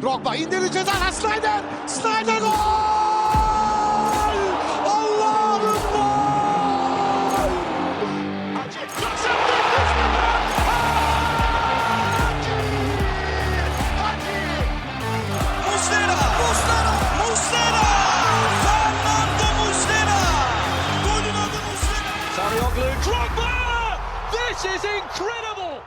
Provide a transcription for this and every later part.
Drogba indirdi ceza. Snyder. Snyder gol! Allah'ım gol! Muslera! Fernando Muslera! Golün adı Muslera! Sarıyoglu. Drogba! This is incredible!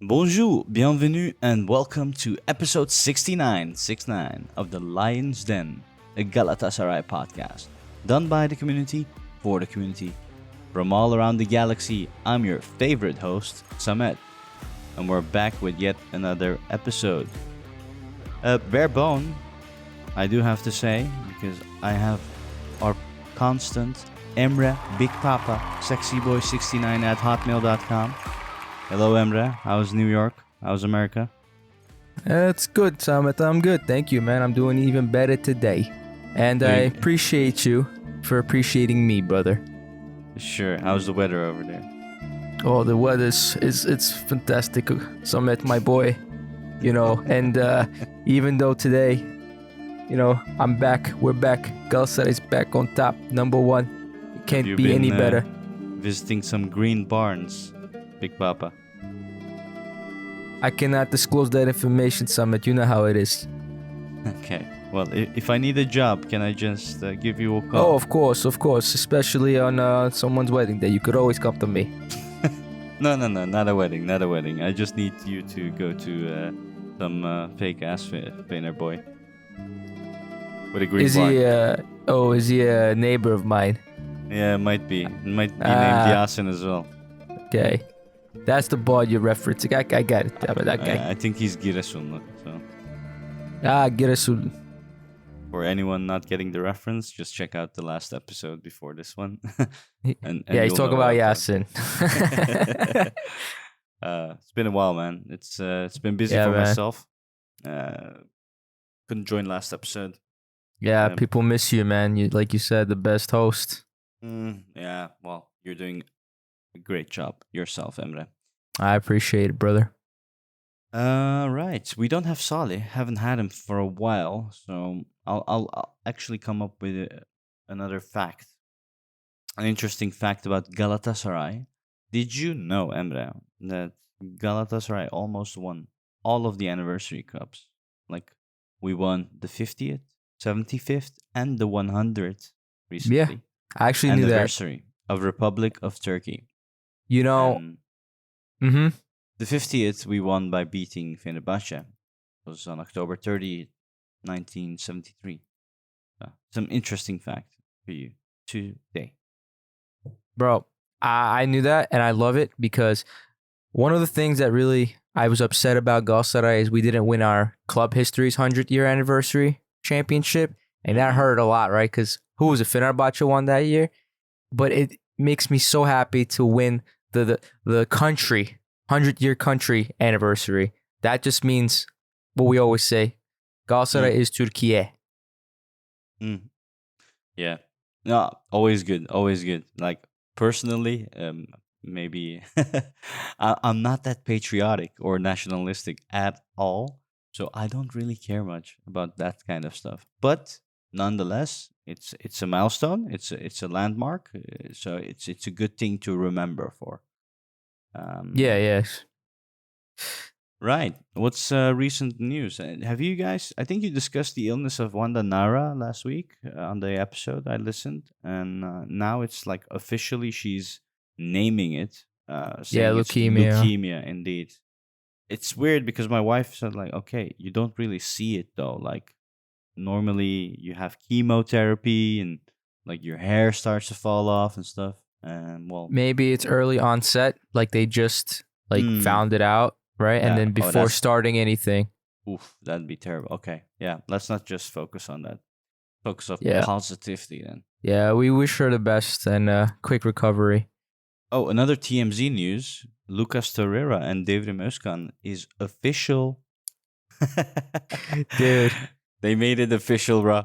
Bonjour, bienvenue, and welcome to episode 69 of the Lion's Den, a Galatasaray podcast, done by the community, for the community. From all around the galaxy, I'm your favorite host, Samet, and we're back with yet another episode. Bare bone, I do have to say, because I have our constant Emre, Big Papa, sexyboy69 at hotmail.com. Hello, Emre. How's New York? How's America? It's good, Samet. I'm good. Thank you, man. I'm doing even better today. And I appreciate you for appreciating me, brother. Sure. How's the weather over there? Oh, the weather it's fantastic, Samet, my boy. You know, and even though today, you know, I'm back, we're back. Galatasaray's back on top, number one. It can't be any better. Visiting some green barns, Big Papa. I cannot disclose that information, Samet. You know how it is. Okay. Well, if I need a job, can I just give you a call? Oh, of course. Especially on someone's wedding day. You could always come to me. No, not a wedding. I just need you to go to some fake ass painter boy with a green barn. Is he a neighbor of mine? Yeah, it might be. It might be named Yasin as well. Okay. That's the boy you're referencing. I got it. That guy. I think he's Giresunlu. So Giresun. for anyone not getting the reference, just check out the last episode before this one. and Yeah, he's talking about Yasin. It's been a while, man. It's been busy for myself. Couldn't join last episode. Yeah, people miss you, man. You, like you said, the best host. Yeah, well, you're doing a great job yourself, Emre. I appreciate it, brother. Right. We don't have Saleh. Haven't had him for a while, so I'll actually come up with another fact. An interesting fact about Galatasaray. Did you know, Emre, that Galatasaray almost won all of the anniversary cups? Like, we won the 50th, 75th, and the 100th recently. Yeah, I actually knew that. Anniversary of Republic of Turkey. You know, The 50th we won by beating Fenerbahce. It was on October 30th, 1973. Some interesting fact for you today. Bro, I knew that, and I love it because one of the things that really I was upset about Galatasaray is we didn't win our club history's 100-year anniversary championship, and that hurt a lot, right? Because who was it? Fenerbahce won that year, but it makes me so happy to win the country 100-year country anniversary. That just means what we always say: Galatasaray is Türkiye. Yeah, no, always good. Like personally, maybe I'm not that patriotic or nationalistic at all, so I don't really care much about that kind of stuff. But nonetheless, it's a milestone. It's a landmark. So it's a good thing to remember for. Yes. Right. What's recent news? Have you guys? I think you discussed the illness of Wanda Nara last week on the episode I listened, and now it's like officially she's naming it. Saying leukemia. It's leukemia, indeed. It's weird because my wife said like, okay, you don't really see it though. Like normally you have chemotherapy and like your hair starts to fall off and stuff. And well, maybe it's early onset, like they just found it out, right? Yeah. And then before starting anything. Oof, that'd be terrible. Okay, yeah, let's not just focus on that. Focus on positivity then. Yeah, we wish her the best and quick recovery. Oh, another TMZ news: Lucas Torreira and David Özkan is official. Dude, they made it official, bro,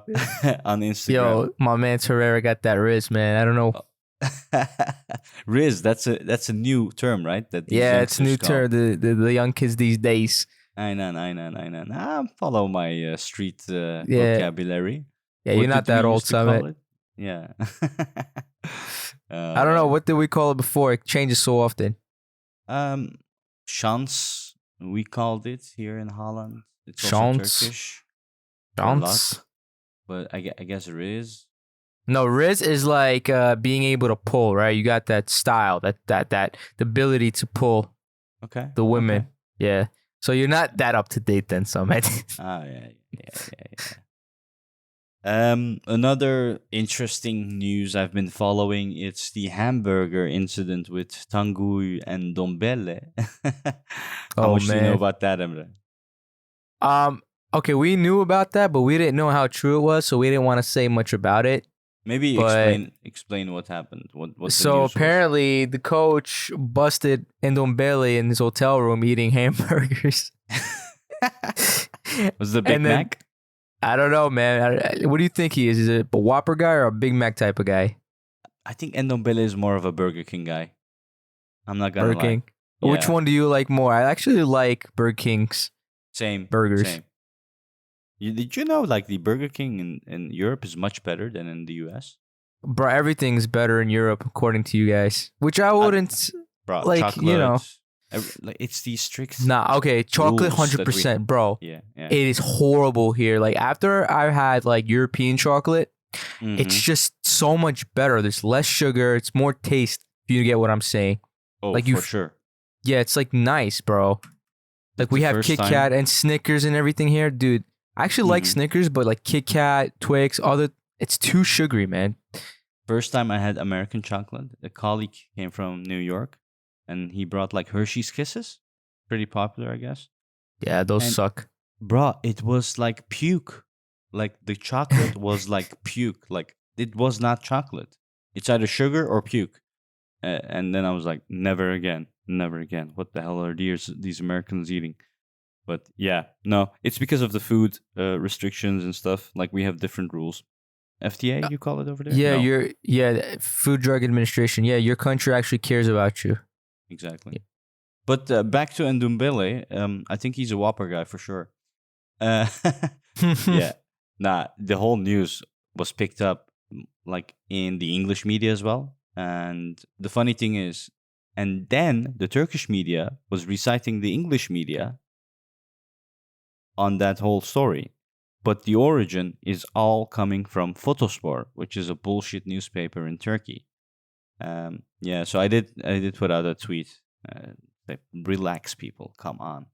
on Instagram. Yo, my man Torreira got that wrist, man. I don't know. Riz, that's a new term, right? That it's a new term. The young kids these days. Aynen. Follow my street Yeah. vocabulary. Yeah, What you're not did we that old, used to call Summit. it? Yeah. I don't know. Uh, What did we call it before? It changes so often. um, Chance, we called it here in Holland. It's also Chance. Turkish for luck, Dance. but I guess Riz. No, Riz is like being able to pull, right? You got that style, that the ability to pull Okay. the women. Okay. Yeah. So you're not that up to date then, Summit. Yeah. Another interesting news I've been following, it's the hamburger incident with Tanguy and Dombele. How Oh, much do you know man. about that, Emre? Okay, we knew about that, but we didn't know how true it was, so we didn't want to say much about it. Maybe But- explain what happened. What the So news was. apparently the coach busted Ndombele in his hotel room eating hamburgers. Was the Big and then- Mac? I don't know, man. What do you think he is? Is it a Whopper guy or a Big Mac type of guy? I think Ndombele is more of a Burger King guy. I'm not gonna Burger lie. King. Which Yeah. one do you like more? I actually like Burger King's Same burgers. Same. Did you know like the Burger King in Europe is much better than in the US? Bro, everything's better in Europe according to you guys. Which I wouldn't. Bro, Like, chocolate, you know. like it's the strict. Nah, okay, chocolate rules that we- 100%, bro. Yeah. It is horrible here. Like after I've had like European chocolate, Mhm. it's just so much better. There's less sugar. It's more taste. If you get what I'm saying. like you for sure. Yeah, it's like nice, bro. Like we the have first Kit time- Kat and Snickers and everything here, dude. I actually like Mhm. Snickers, but like Kit Kat, Twix, it's too sugary, man. First time I had American chocolate, a colleague came from New York, and he brought like Hershey's Kisses, pretty popular, I guess. Yeah, those And- suck. Bro, it was like puke. Like the chocolate was like puke. Like it was not chocolate. It's either sugar or puke. And then I was like, never again. What the hell are these Americans eating? But yeah, no, it's because of the food restrictions and stuff. Like we have different rules. FDA, you call it over there? Yeah, No, Food Drug Administration. Yeah, your country actually cares about you. exactly. But back to Ndumbele, I think he's a Whopper guy for sure. Yeah, nah, the whole news was picked up like in the English media as well. And the funny thing is, and then the Turkish media was reciting the English media on that whole story. But the origin is all coming from Fotospor, which is a bullshit newspaper in Turkey. Yeah, so I did put out a tweet. Like, relax, people, come on.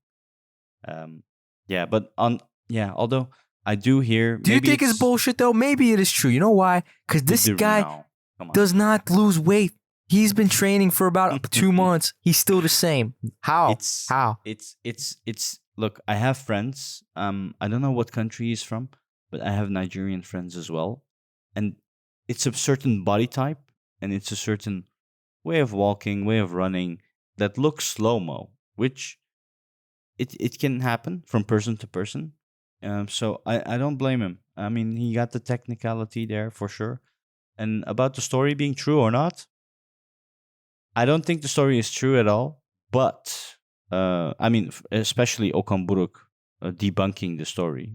Yeah, but although I do hear. Do you maybe think it's bullshit though? Maybe it is true. You know why? Because this guy No, come on. does not lose weight. He's been training for about 2 months. He's still the same. How? How? It's look, I have friends. I don't know what country he's from, but I have Nigerian friends as well. And it's a certain body type and it's a certain way of walking, way of running that looks slow-mo, which it can happen from person to person. So I don't blame him. I mean, he got the technicality there for sure. And about the story being true or not, I don't think the story is true at all. But I mean, especially Okan Buruk debunking the story.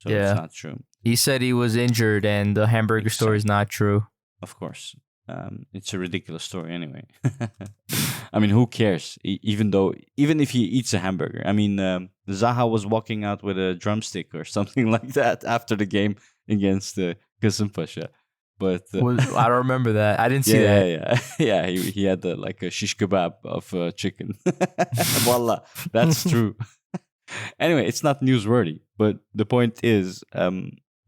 So Yeah. it's not true, He said he was injured and the hamburger story is not true. of course. It's a ridiculous story anyway. I mean, who cares? Even if he eats a hamburger. I mean, Zaha was walking out with a drumstick or something like that after the game against Kasimpasa. But I don't remember that. I didn't see that. yeah. He had like a shish kebab of chicken. Wallah, that's true. Anyway, it's not newsworthy, but the point is,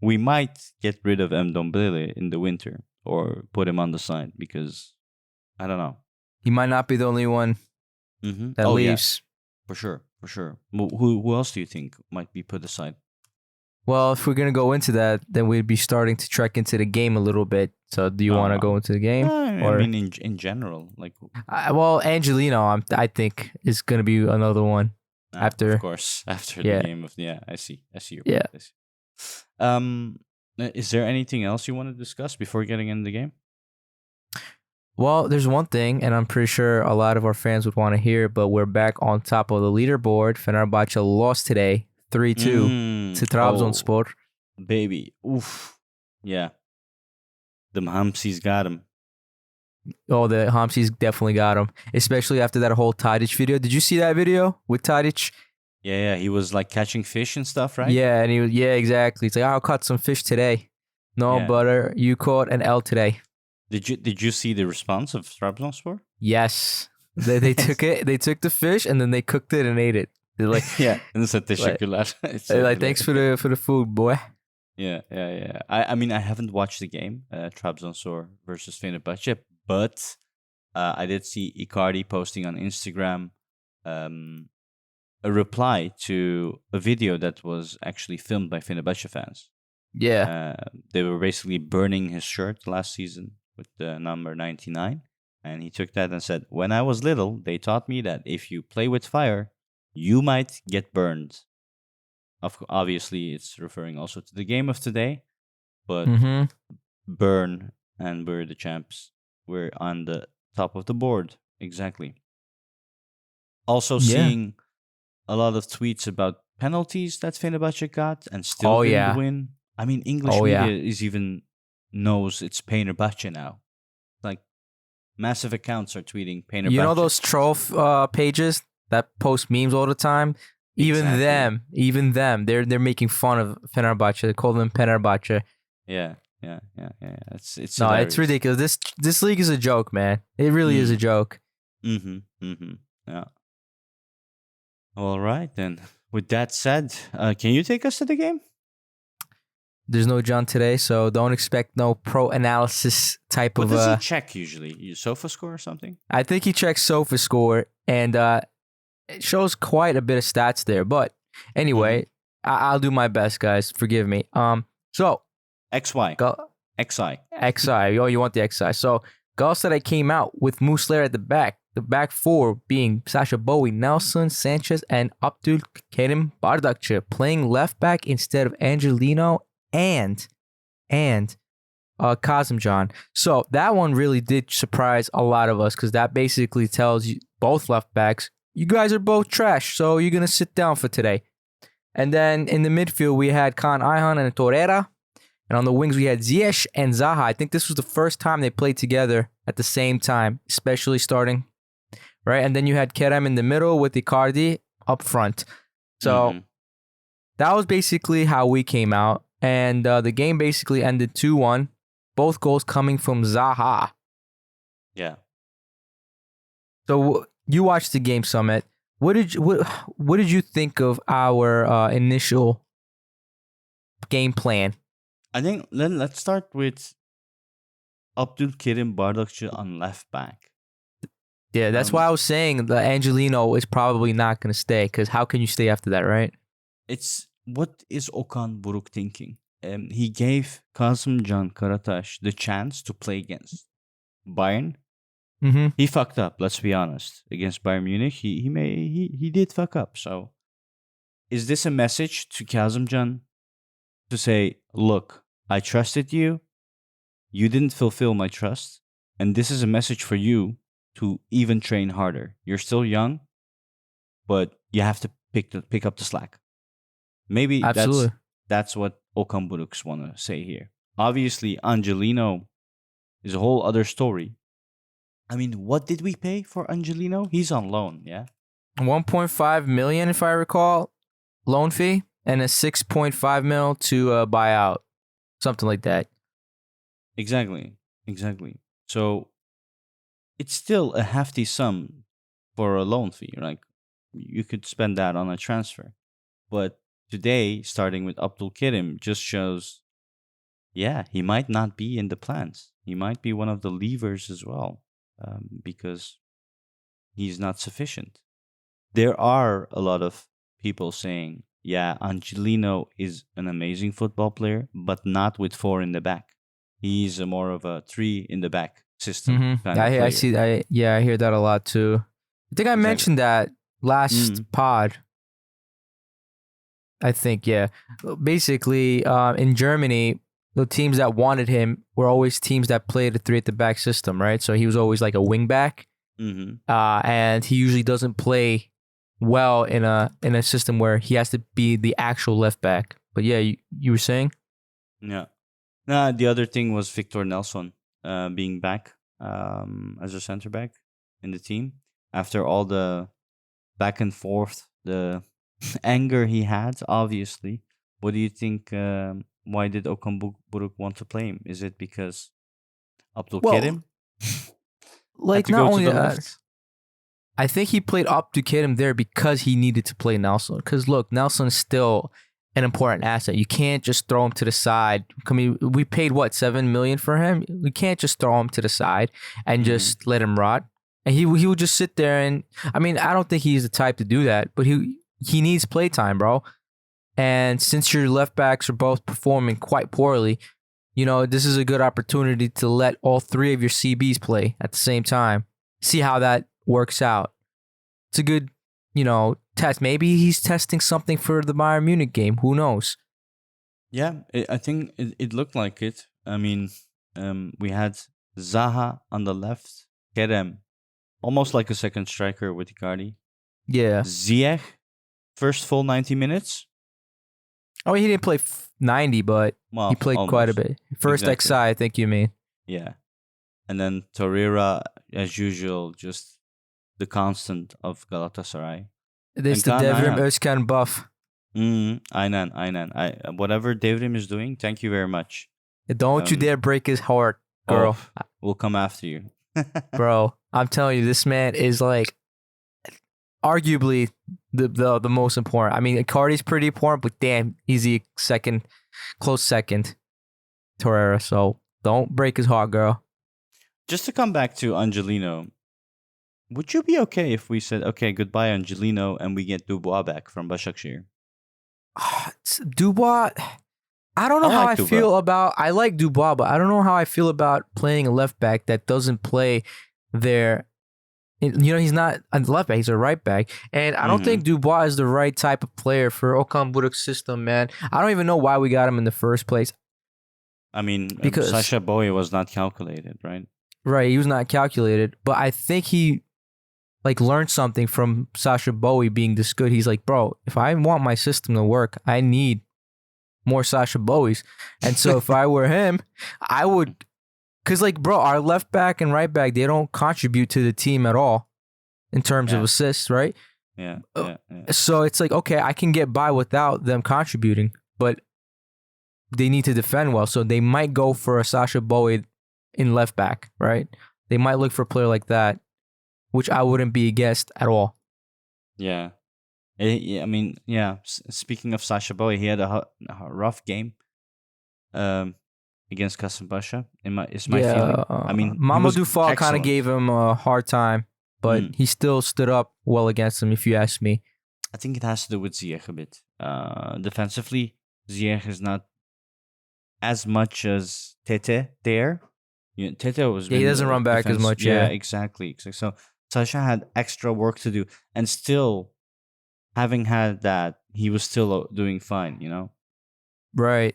we might get rid of Ndombele in the winter or put him on the side because I don't know. He might not be the only one Mm-hmm. that leaves. For sure. Who else do you think might be put aside? Well, if we're gonna go into that, then we'd be starting to trek into the game a little bit. So, do you want to go into the game? I mean, in general, like Well, Angelino, I think is gonna be another one. After- of course, after Yeah. the game of I see your Yeah. point. I see. Is there anything else you want to discuss before getting into the game? Well, there's one thing, and I'm pretty sure a lot of our fans would want to hear, but we're back on top of the leaderboard. Fenerbahçe lost today, 3-2 to Trabzonspor. Baby. Oof. Yeah. Them Hamsi's got him. Oh, the Hamsi's definitely got him, especially after that whole Tadic video. Did you see that video with Tadic? Yeah. He was like catching fish and stuff, right? Yeah, and exactly. It's like, I'll cut some fish today. No butter. You caught an L today. Did you see the response of Trabzonspor? Yes. They took it. They took the fish and then they cooked it and ate it. They're like, yeah. And it's a teşekkürler. They're like, thanks for the food, boy. Yeah. I mean, I haven't watched the game, Trabzonspor versus Fenerbahçe, but I did see Icardi posting on Instagram a reply to a video that was actually filmed by Fenerbahçe fans. Yeah. They were basically burning his shirt last season with the number 99. And he took that and said, when I was little, they taught me that if you play with fire, you might get burned. Obviously, it's referring also to the game of today. But burn, and we're the champs. We're on the top of the board. Exactly. Also seeing a lot of tweets about penalties that Fenerbahçe got and still didn't win. I mean, English media is even knows it's Fenerbahçe now. Like, massive accounts are tweeting Fenerbahçe. You know those troll pages that post memes all the time? Even them, they're making fun of Fenerbahçe. They call them Fenerbahçe. Yeah. It's no, hilarious. it's ridiculous. This league is a joke, man. It really is a joke. Yeah. All right, then. With that said, can you take us to the game? There's no John today, so don't expect no pro analysis type what of. What does he check usually? Your Sofa score or something? I think he checks Sofa score, and it shows quite a bit of stats there. But anyway, I'll do my best, guys. Forgive me. So XY. XI. Oh, you want the XI? So Galatasaray came out with Muslera at the back. The back four being Sasha Bowie, Nelson Sanchez, and Abdul Kerim Bardakçı playing left back instead of Angelino and Kazımcan. So that one really did surprise a lot of us because that basically tells you both left backs, you guys are both trash, so you're gonna sit down for today. And then in the midfield we had Kaan Ayhan and Torreira. And on the wings, we had Ziyech and Zaha. I think this was the first time they played together at the same time, especially starting, right? And then you had Kerem in the middle with Icardi up front. So that was basically how we came out. And the game basically ended 2-1. Both goals coming from Zaha. Yeah. So you watched the game, Samet. What did you think of our initial game plan? I think let's start with Abdul Kerim Bardakçı on left back. Yeah, that's why I was saying that Angelino is probably not going to stay, because how can you stay after that, right? It's what is Okan Buruk thinking? He gave Kazımcan Karataş the chance to play against Bayern. He fucked up, let's be honest. Against Bayern Munich, he did fuck up. So is this a message to Kazımcan to say, look, I trusted you. You didn't fulfill my trust. And this is a message for you to even train harder. You're still young, but you have to pick up the slack. Maybe that's what Okan Buruk's want to say here. Obviously, Angelino is a whole other story. I mean, what did we pay for Angelino? He's on loan, yeah? 1.5 million, if I recall, loan fee, and a 6.5 mil to buy out. Something like that. Exactly. So it's still a hefty sum for a loan fee. Like, you could spend that on a transfer. But today, starting with Abdul Kerim, just shows, he might not be in the plans. He might be one of the levers as well, because he's not sufficient. There are a lot of people saying, Angelino is an amazing football player, but not with 4 in the back. He's more of a 3 in the back system. I see. I hear that a lot too. I think I mentioned that last pod. I think, Basically, in Germany, the teams that wanted him were always teams that played a three at the back system, right? So he was always like a wing back, and he usually doesn't play well in a system where he has to be the actual left back. But yeah, you were saying? Yeah. The other thing was Victor Nelson being back as a center back in the team after all the back and forth, the anger he had, obviously. What do you think? Why did Okan Buruk want to play him? Is it because Abdul Kerim? Like, not only that, I think he played Abdülkerim there because he needed to play Nelson. Because look, Nelson's still an important asset. You can't just throw him to the side. I mean, we paid what, $7 million for him? We can't just throw him to the side and just let him rot. And he would just sit there and, I mean, I don't think he's the type to do that, but he needs playtime, bro. And since your left backs are both performing quite poorly, you know, this is a good opportunity to let all three of your CBs play at the same time. See how that works out. It's a good, you know, test. Maybe he's testing something for the Bayern Munich game. Who knows? Yeah, I think it looked like it. I mean, we had Zaha on the left, Kerem, almost like a second striker with Icardi. Yeah. Ziyech, first full 90 minutes. Oh, he didn't play 90, but he played almost. quite a bit. First Exactly. XI, I think you mean. Yeah. And then Torreira, as usual, just the constant of Galatasaray. This the Kaan Devrim Ayhan. Özkan buff. Aynen. Whatever Devrim is doing, thank you very much. Don't you dare break his heart, girl. We'll come after you. Bro, I'm telling you, this man is like arguably the most important. I mean, Icardi's pretty important, but damn, he's the close second, Torreira. So don't break his heart, girl. Just to come back to Angelino, would you be okay if we said, okay, goodbye, Angelino, and we get Dubois back from Başakşehir? Dubois, I don't know how I Dubois. feel about. I like Dubois, but I don't know how I feel about playing a left back that doesn't play there. You know, he's not a left back; he's a right back, and I don't think Dubois is the right type of player for Okan Buruk's system, man. I don't even know why we got him in the first place. I mean, Because Sasha Boye was not calculated, right? Right, he was not calculated, but I think he like learned something from Sasha Bowie being this good. He's like, bro, if I want my system to work, I need more Sasha Bowies. And so if I were him, I would, because like, bro, our left back and right back, they don't contribute to the team at all in terms of assists, right? Yeah. So it's like, okay, I can get by without them contributing, but they need to defend well. So they might go for a Sasha Bowie in left back, right? They might look for a player like that, which I wouldn't be against at all. Yeah. I mean, yeah. Speaking of Sasha Boye, he had a rough game against Kasimpasa. It's my feeling. I mean, Mamadou Fall kind of excellent. gave him a hard time, but he still stood up well against him, if you ask me. I think it has to do with Ziyech a bit. Defensively, Ziyech is not as much as Tete there. Tete was. Yeah, he doesn't run back as much. Yeah, exactly. So Sasha had extra work to do, and still, having had that, he was still doing fine. You know. Right.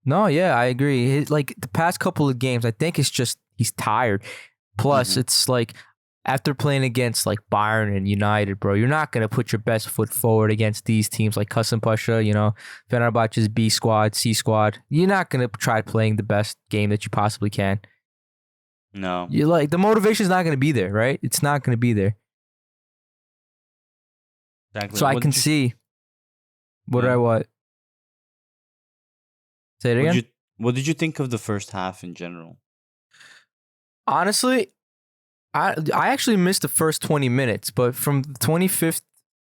No, yeah, I agree. Like the past couple of games, I think it's just he's tired. Plus, it's like after playing against like Bayern and United, bro, you're not gonna put your best foot forward against these teams like Kasimpasa, you know, Fenerbahce's B squad, C squad. You're not gonna try playing the best game that you possibly can. No. You like the motivation's not gonna be there, right? It's not gonna be there. Exactly. So I can see what Yeah. I what. Say it again. What did you think of the first half in general? Honestly, I actually missed the first 20 minutes, but from the 25th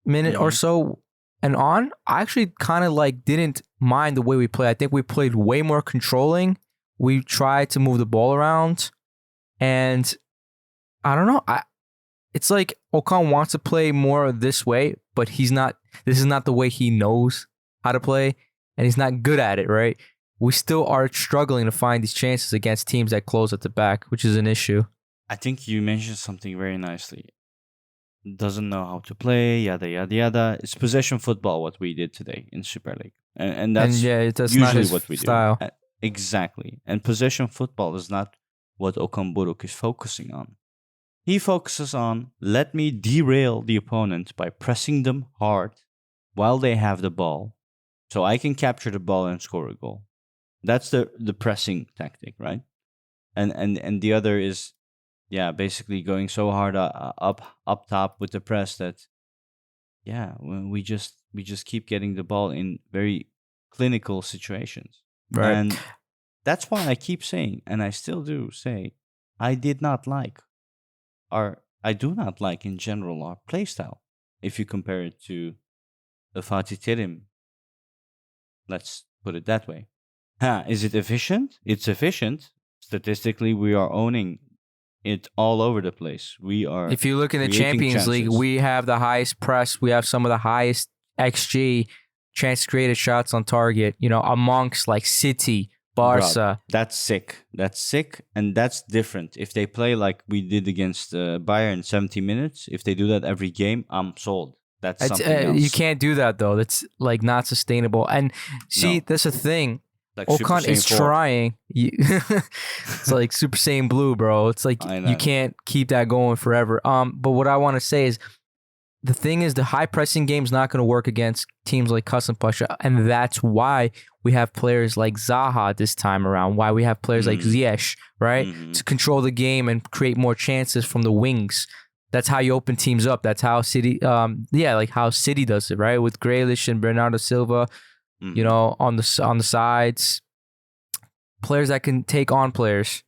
minute or so and on, I actually kind of like didn't mind the way we played. I think we played way more controlling. We tried to move the ball around, and I don't know. It's like Okan wants to play more this way, but he's not. This is not the way he knows how to play, and he's not good at it, right? We still are struggling to find these chances against teams that close at the back, which is an issue. I think you mentioned something very nicely. doesn't know how to play, yada yada yada. It's possession football what we did today in Super League, and that's that's not usually his what we style. do. Exactly, and possession football is not what Okan Buruk is focusing on. He focuses on let me derail the opponent by pressing them hard while they have the ball, so I can capture the ball and score a goal. That's the pressing tactic, right? And the other is, yeah, basically going so hard up top with the press that, yeah, we just keep getting the ball in very clinical situations. Right. And that's why I keep saying, and I still do say, I did not like, or I do not like in general our playstyle. If you compare it to the Fatih Terim, let's put it that way. Is it efficient? It's efficient. Statistically, we are owning it all over the place. We are. If you look in the creating Champions League, chances. we have the highest press. We have some of the highest XG, chance created shots on target, amongst like City, Barca. Bro, that's sick. That's sick, and that's different. If they play like we did against Bayern 70 minutes, if they do that every game, I'm sold. That's something else. You can't do that though. That's like not sustainable. And see, No. that's the thing. Like Super Okan is Saiyan 4. trying. It's like Super Saiyan Blue, bro. It's like I know. you can't keep that going forever. But what I want to say is, the thing is, the high pressing game is not going to work against teams like Kasimpasa, and that's why we have players like Zaha this time around. Why we have players like Ziyech, right, to control the game and create more chances from the wings. That's how you open teams up. That's how City, like how City does it, right, with Grealish and Bernardo Silva. On the sides, players that can take on players.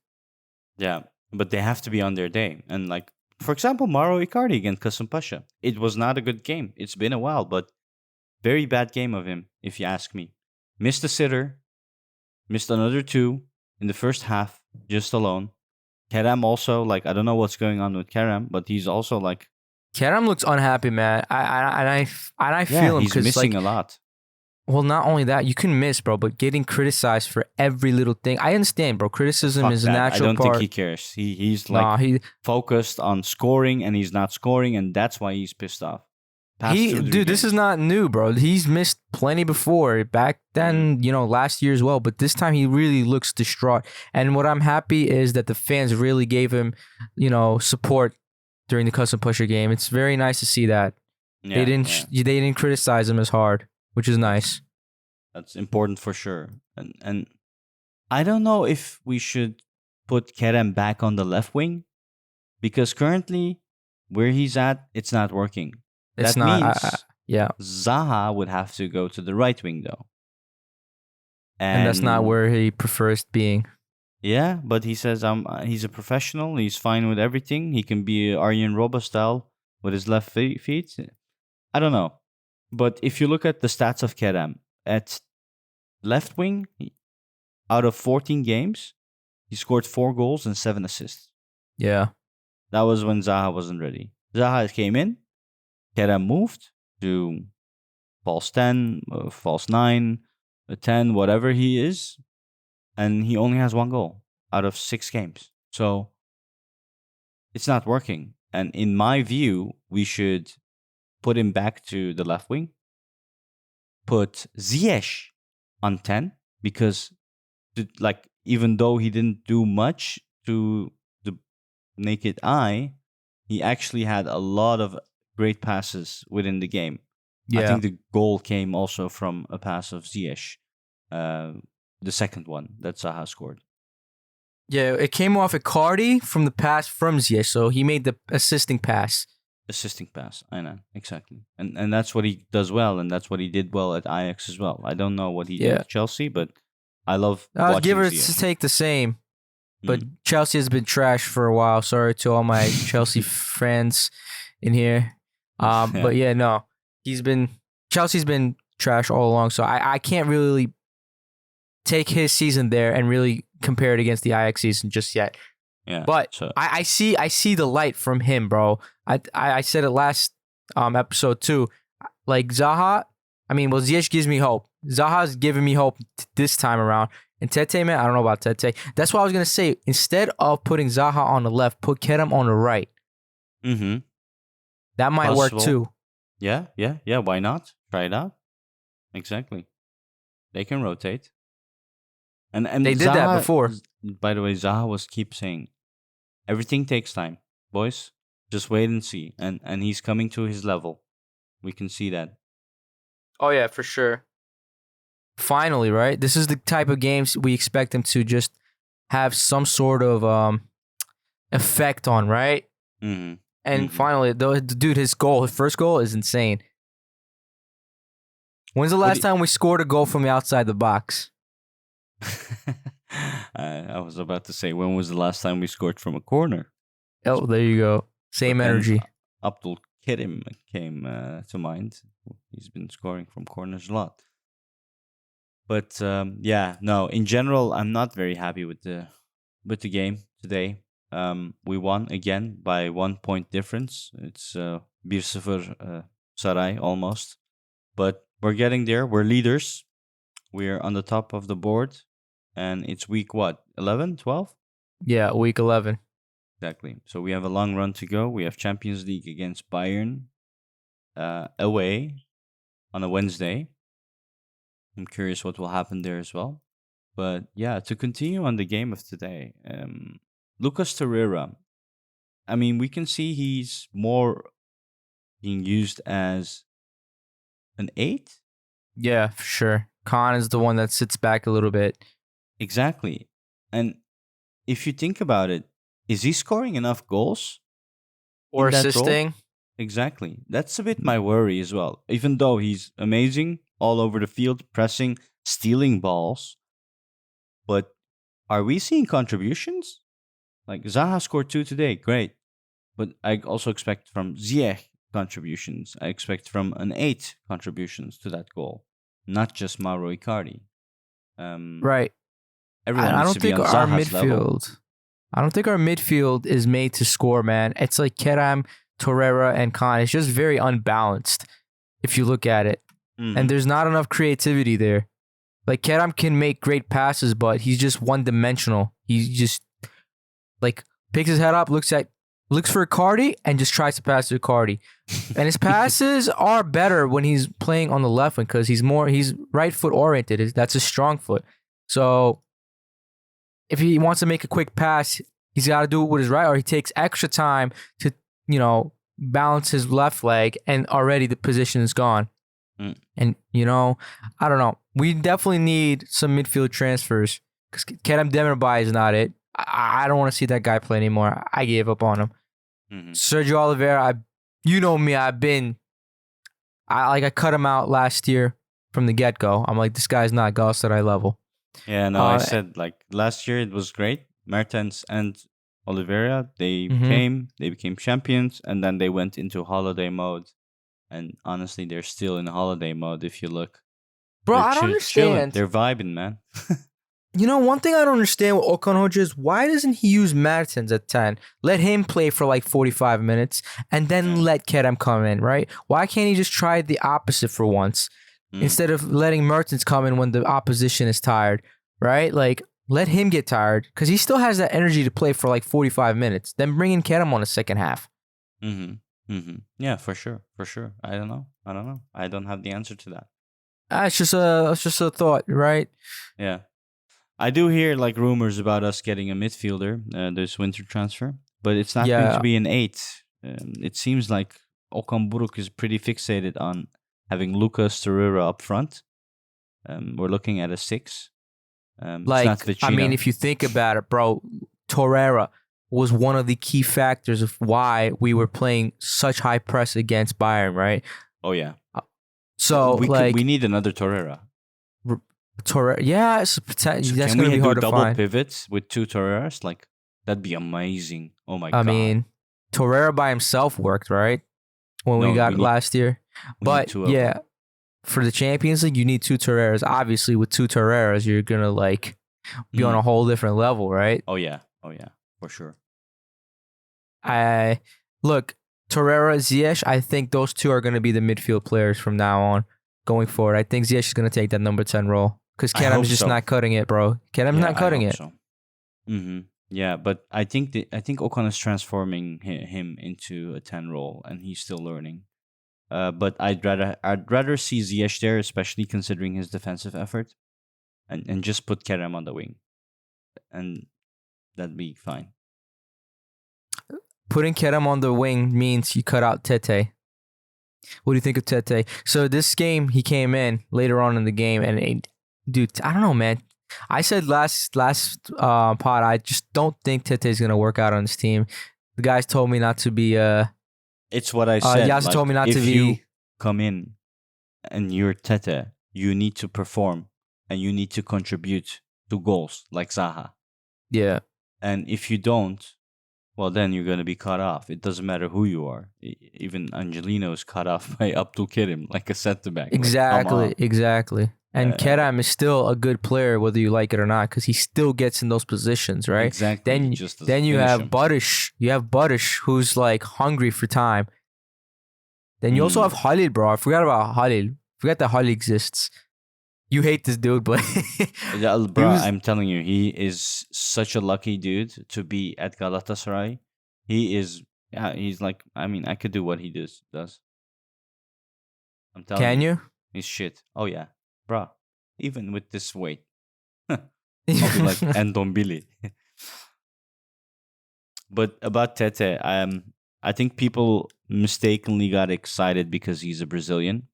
Yeah, but they have to be on their day. And like, for example, Mauro Icardi against Kasimpasa. It was not a good game. It's been a while, but very bad game of him, if you ask me. Missed a sitter, missed another 2 in the first half, just alone. Kerem also, like, I don't know what's going on with Kerem, but he's also like, Kerem looks unhappy, man. I feel him he's because missing like, a lot. well, not only that, you can miss, bro, but getting criticized for every little thing. I understand, bro. Criticism Fuck is a that. natural I don't part. think he cares. He's like focused on scoring, and he's not scoring, and that's why he's pissed off. This is not new, bro. He's missed plenty before. Back then, last year as well. But this time he really looks distraught. And what I'm happy is that the fans really gave him, support during the Kasimpasa game. It's very nice to see that. Yeah, they didn't criticize him as hard, which is nice. That's important for sure. And I don't know if we should put Kerem back on the left wing, because currently where he's at, it's not working. It's that not. means Zaha would have to go to the right wing though. And that's not where he prefers being. Yeah, but he says he's a professional. He's fine with everything. He can be Arjen Robben style with his left feet. I don't know. But if you look at the stats of Kerem, at left wing, out of 14 games, he scored 4 goals and 7 assists. Yeah. That was when Zaha wasn't ready. Zaha came in, Kerem moved to false 10, false 9, a 10, whatever he is, and he only has 1 goal out of 6 games. So it's not working. And in my view, we should put him back to the left wing, put Ziyech on 10, because even though he didn't do much to the naked eye, he actually had a lot of great passes within the game. Yeah. I think the goal came also from a pass of Ziyech, the second one that Zaha scored. Yeah, it came off Icardi from the pass from Ziyech, so he made the assisting pass. Assisting pass, I know, exactly. And that's what he does well, and that's what he did well at Ajax as well. I don't know what he did at Chelsea, but I love watching give her Ziyech. to take the same. But Chelsea has been trash for a while. Sorry to all my Chelsea friends in here. But yeah, no. Chelsea's been trash all along, so I can't really take his season there and really compare it against the Ajax season just yet. Yeah, but so. I see the light from him, bro. I said it last episode too. Like Zaha, Ziyech gives me hope. Zaha's giving me hope this time around. And Tete, man, I don't know about Tete. That's what I was going to say. Instead of putting Zaha on the left, put Kerem on the right. Mm-hmm. That might work Possible. too. Yeah. Why not? Try it out. Exactly. They can rotate. And They did that Zaha, before. By the way, Zaha was keep saying, everything takes time, boys. Just wait and see. And he's coming to his level. We can see that. Oh yeah, for sure. Finally, right? This is the type of games we expect him to just have some sort of effect on, right? Mm-hmm. And finally, dude, his first goal is insane. When's the last time we scored a goal from the outside the box? I was about to say, when was the last time we scored from a corner? Oh, there you go. Same energy. Abdul Kerim came to mind. He's been scoring from corners a lot. But in general, I'm not very happy with the game today. We won again by 1 point difference. It's 1-0 Saray almost. But we're getting there. We're leaders. We're on the top of the board. And it's week what? 11, 12? Yeah, week 11. Exactly. So we have a long run to go. We have Champions League against Bayern away on a Wednesday. I'm curious what will happen there as well. But yeah, to continue on the game of today, Lucas Torreira. I mean, we can see he's more being used as an 8. Yeah, for sure. Khan is the one that sits back a little bit. Exactly. And if you think about it, is he scoring enough goals? Or in that role? assisting? Exactly. That's a bit my worry as well. Even though he's amazing all over the field, pressing, stealing balls. But are we seeing contributions? Like Zaha scored 2 today, great. But I also expect from Ziyech contributions. I expect from an 8 contributions to that goal. Not just Mauro Icardi. Right. Everyone I needs don't to be think on our Zaha's level. midfield. I don't think our midfield is made to score, man. It's like Kerem, Torreira, and Khan. It's just very unbalanced if you look at it. And there's not enough creativity there. Like Kerem can make great passes, but he's just one-dimensional. He just like picks his head up, looks for Icardi, and just tries to pass to Icardi. And his passes are better when he's playing on the left wing because he's right foot oriented. That's his strong foot. So if he wants to make a quick pass, he's got to do it with his right, or he takes extra time to, balance his left leg, and already the position is gone. And, I don't know. We definitely need some midfield transfers because Kerem Demirbay is not it. I don't want to see that guy play anymore. I gave up on him. Sergio Oliveira, you know me, I cut him out last year from the get-go. I'm like, this guy's not Galatasaray level. Yeah, no, I said, last year it was great. Mertens and Oliveira, they became champions, and then they went into holiday mode. And honestly, they're still in holiday mode if you look. Bro, They're I don't understand. Chilling. They're vibing, man. One thing I don't understand with Okan Hoca is why doesn't he use Mertens at 10? Let him play for like 45 minutes and then let Kerem come in, right? Why can't he just try the opposite for once instead of letting Mertens come in when the opposition is tired, right? Like, let him get tired because he still has that energy to play for like 45 minutes. Then bring in Kerem on the second half. Yeah, for sure. I don't know. I don't have the answer to that. It's just a thought, right? Yeah. I do hear rumors about us getting a midfielder this winter transfer, but it's not going to be an 8. It seems like Okan Buruk is pretty fixated on having Lucas Torreira up front. We're looking at a 6. If you think about it, bro, Torreira was one of the key factors of why we were playing such high press against Bayern, right? Oh yeah. So we need another Torreira. Torreira, yeah, it's that's going to be hard to find. Double pivots with 2 Torreiras, that'd be amazing. Oh my god. I mean, Torreira by himself worked, right? When we got last year, but yeah, for the Champions League, you need 2 Torreiras. Obviously, with 2 Torreiras, you're gonna be on a whole different level, right? Oh yeah, for sure. Look, Torreira, Ziyech, I think those 2 are going to be the midfield players from now on, going forward. I think Ziyech is going to take that number 10 role because Kerem's just not cutting it, bro. Kerem's not cutting it. So. Yeah, but I think Okan is transforming him into a 10 role, and he's still learning. But I'd rather see Ziyech there, especially considering his defensive effort, and just put Kerem on the wing, and that'd be fine. Putting Kerem on the wing means you cut out Tete. What do you think of Tete? So this game, he came in later on in the game, and dude, I don't know, man. I said last pod, I just don't think Tete is gonna work out on this team. The guys told me not to be. It's what I said. Yas told me not to if be. you come in and you're Tete, you need to perform and you need to contribute to goals like Zaha. Yeah. And if you don't, well, then you're going to be cut off. It doesn't matter who you are. Even Angelino is cut off by Abdul Kerim, like a centre back. Exactly. And Kerem is still a good player, whether you like it or not, because he still gets in those positions, right? Exactly. Then you have Barış. You have Barış, who's like hungry for time. Then you also have Halil, bro. I forgot about Halil. Forgot that Halil exists. You hate this dude, but Yeah, bro, I'm telling you, he is such a lucky dude to be at Galatasaray. He's like, I mean, I could do what he does. I'm telling Can you? He's shit. Oh yeah, bro. Even with this weight, I'll be like Ndombele. But about Tete, I think people mistakenly got excited because he's a Brazilian.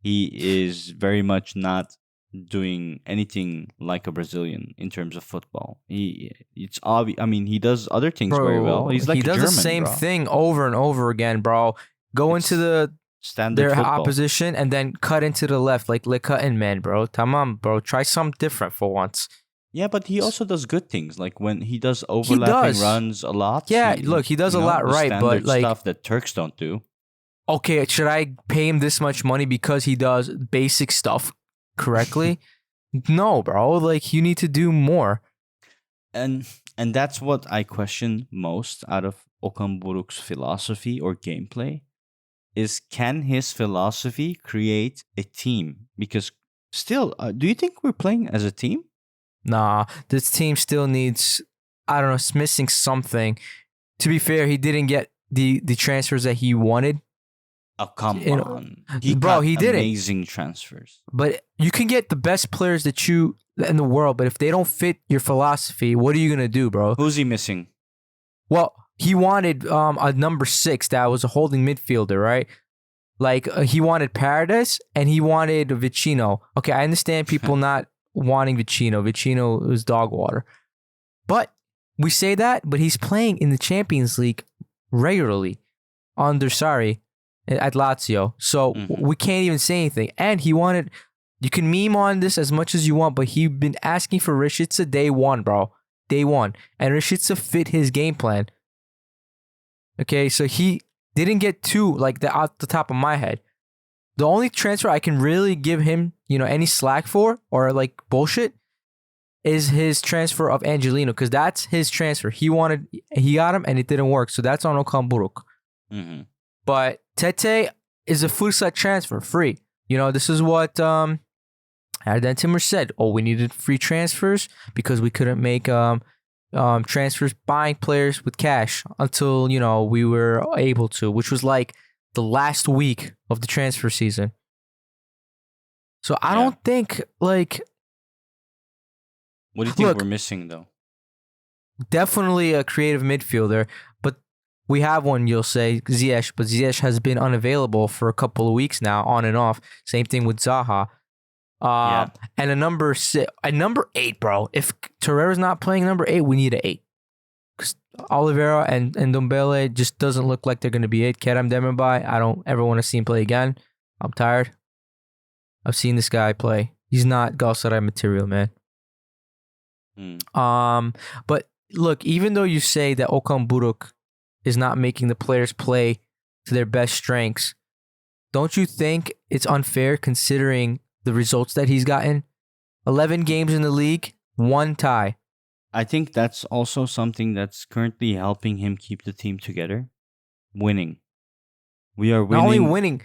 He is very much not doing anything like a Brazilian in terms of football. It's obvious. I mean, he does other things very well. He's like he does German, the same bro. thing over and over again, bro. Go It's into standard their football. opposition and then cut into the left, like cutting man, bro. Tamam, bro. Try something different for once. Yeah, but he also does good things, like when he does overlapping runs a lot. Yeah, look, he does a lot the right, but standard like, stuff that Turks don't do. okay, should I pay him this much money because he does basic stuff correctly? No, bro. Like, you need to do more. And that's what I question most out of Okan Buruk's philosophy or gameplay is, can his philosophy create a team? Because still, do you think we're playing as a team? Nah, this team still needs, I don't know, it's missing something. To be fair, he didn't get the transfers that he wanted. Oh, come on. He didn't. Amazing transfers. But you can get the best players in the world, but if they don't fit your philosophy, what are you going to do, bro? Who's he missing? Well, he wanted a number 6 that was a holding midfielder, right? Like, he wanted Paredes and he wanted Vicino. Okay, I understand people not wanting Vicino. Vicino is dog water. But we say that, but he's playing in the Champions League regularly under Sarri at Lazio. So we can't even say anything. And he wanted, you can meme on this as much as you want, but he's been asking for Rashica day one, bro. Day one. And Rashica fit his game plan. Okay, so he didn't get two, like, out the top of my head. The only transfer I can really give him, any slack for, or like bullshit, is his transfer of Angelino, because that's his transfer. He got him, and it didn't work. So that's on Okan Buruk. Mm-hmm. But Tete is a full-set transfer, free. This is what Erden Timur said. Oh, we needed free transfers because we couldn't make transfers buying players with cash until, we were able to, which was like the last week of the transfer season. So I don't think, like... What do you think we're missing, though? Definitely a creative midfielder, but we have one, you'll say, Ziyech, but Ziyech has been unavailable for a couple of weeks now, on and off. Same thing with Zaha. And a number 8, bro. If Torreira's not playing number 8, we need an 8. Because Oliveira and Ndombele just doesn't look like they're going to be 8. Kerem Demirbay, I don't ever want to see him play again. I'm tired. I've seen this guy play. He's not Galatasaray material, man. But look, even though you say that Okan Buruk is not making the players play to their best strengths, don't you think it's unfair considering the results that he's gotten? 11 games in the league, 1 tie. I think that's also something that's currently helping him keep the team together. Winning. We are winning. Not only winning,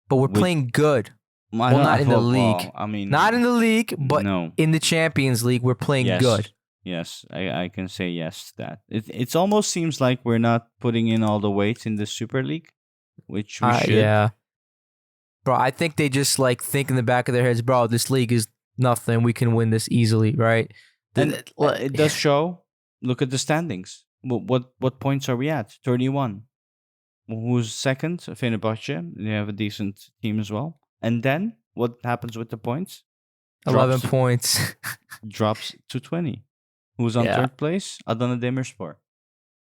but we're playing good. Not in the league. I mean, not in the league, but in the Champions League, we're playing good. Yes, I can say yes to that. It almost seems like we're not putting in all the weight in the Super League, which we should. Yeah. Bro, I think they just like think in the back of their heads, bro, this league is nothing. We can win this easily, right? And it does show. Look at the standings. What points are we at? 31. Who's second? Fenerbahce. They have a decent team as well. And then what happens with the points? 11 points. Drops to 20. Who's on Yeah. third place? Adana Demirspor.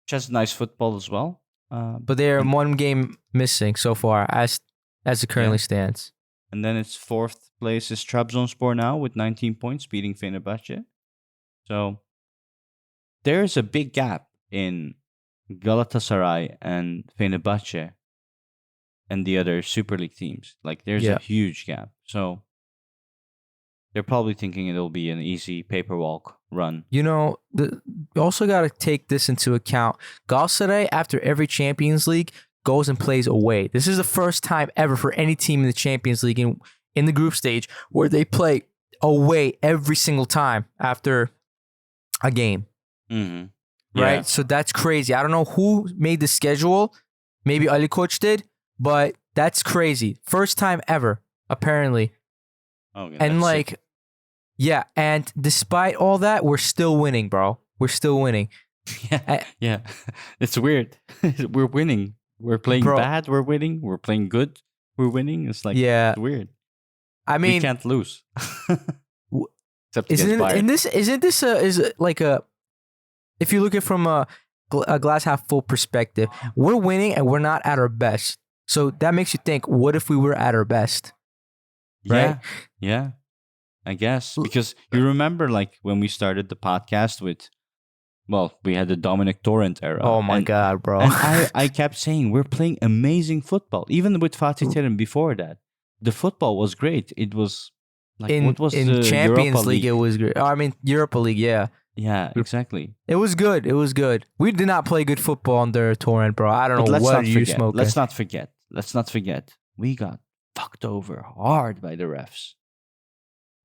Which has nice football as well. But they're one game missing so far as it currently stands. And then it's fourth place is Trabzonspor now with 19 points, beating Fenerbahce. So there's a big gap in Galatasaray and Fenerbahce and the other Super League teams. Like there's a huge gap. So they're probably thinking it'll be an easy paper walk run. You know, you also got to take this into account. Galatasaray, after every Champions League, goes and plays away. This is the first time ever for any team in the Champions League in the group stage where they play away every single time after a game. Mm-hmm. Right? So that's crazy. I don't know who made the schedule. Maybe Ali Koç did, but that's crazy. First time ever, apparently. Okay, And like, sick. yeah, and despite all that, we're still winning, bro. We're still winning. Yeah. It's weird. We're winning. We're playing Bro. bad, we're winning. We're playing good, we're winning. It's like, Yeah. it's weird. I We mean, can't lose. Except isn't against Bayern. is it like a, if you look at it from a glass half full perspective, we're winning and we're not at our best. So that makes you think, what if we were at our best? Right? Yeah. I guess. Because you remember like when we started the podcast with, well, we had the Dominic Torrent era. Oh my and, God, bro. And I kept saying we're playing amazing football. Even with Fatih Terim before that. The football was great. It was like, what was in the Champions Europa League, it was great. Oh, I mean, Europa League, yeah. Yeah, exactly. It was good. It was good. We did not play good football under Torrent, bro. I don't know what you smoking. Let's not forget. We got fucked over hard by the refs.